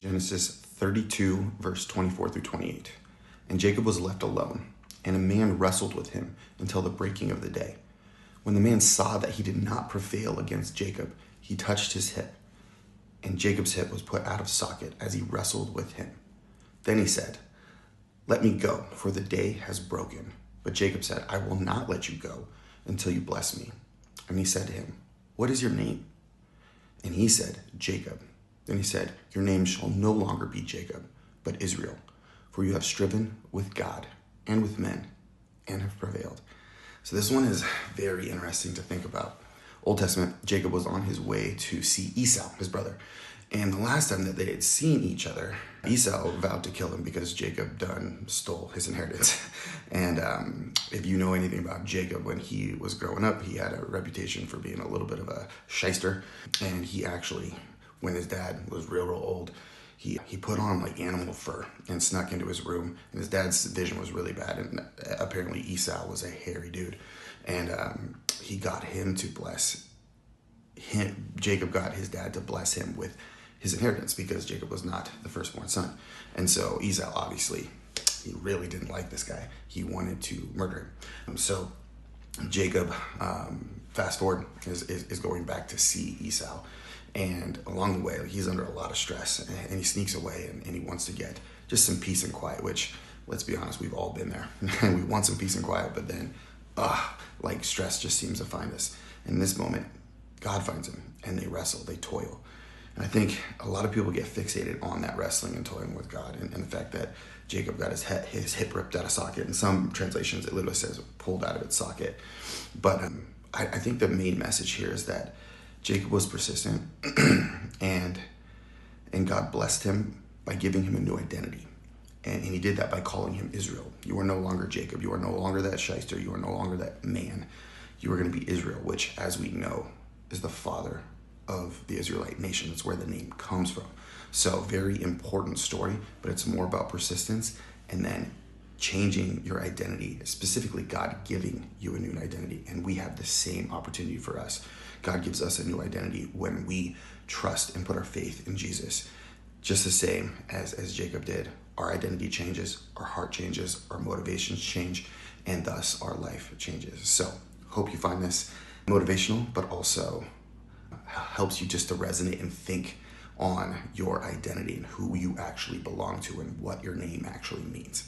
Genesis 32, verse 24 through 28. And Jacob was left alone, and a man wrestled with him until the breaking of the day. When the man saw that he did not prevail against Jacob, he touched his hip, and Jacob's hip was put out of socket as he wrestled with him. Then he said, "Let me go, for the day has broken." But Jacob said, "I will not let you go until you bless me." And he said to him, "What is your name?" And he said, "Jacob." Then he said, "Your name shall no longer be Jacob, but Israel, for you have striven with God and with men and have prevailed." So this one is very interesting to think about. Old Testament, Jacob was on his way to see Esau, his brother. And the last time that they had seen each other, Esau vowed to kill him because Jacob stole his inheritance. And if you know anything about Jacob, when he was growing up, he had a reputation for being a little bit of a shyster. And he actually, when his dad was real old, he put on like animal fur and snuck into his room. And his dad's vision was really bad. And apparently Esau was a hairy dude. And he got him to bless him. Jacob got his dad to bless him with his inheritance because Jacob was not the firstborn son. And so Esau, obviously, he really didn't like this guy. He wanted to murder him. So Jacob, fast forward, is going back to see Esau. And along the way, he's under a lot of stress, and he sneaks away, and he wants to get just some peace and quiet, which, let's be honest, we've all been there. And we want some peace and quiet, but then, like stress just seems to find us. In this moment, God finds him, and they wrestle, they toil. And I think a lot of people get fixated on that wrestling and toiling with God, and the fact that Jacob got his hip ripped out of socket. In some translations, it literally says pulled out of its socket. But I think the main message here is that Jacob was persistent, and God blessed him by giving him a new identity. And he did that by calling him Israel. You are no longer Jacob. You are no longer that shyster. You are no longer that man. You are going to be Israel, which, as we know, is the father of the Israelite nation. That's where the name comes from. So very important story, but it's more about persistence and then changing your identity, specifically God giving you a new identity. And we have the same opportunity for us. God gives us a new identity when we trust and put our faith in Jesus. Just the same as Jacob did, our identity changes, our heart changes, our motivations change, and thus our life changes. So hope you find this motivational, but also helps you just to resonate and think on your identity and who you actually belong to and what your name actually means.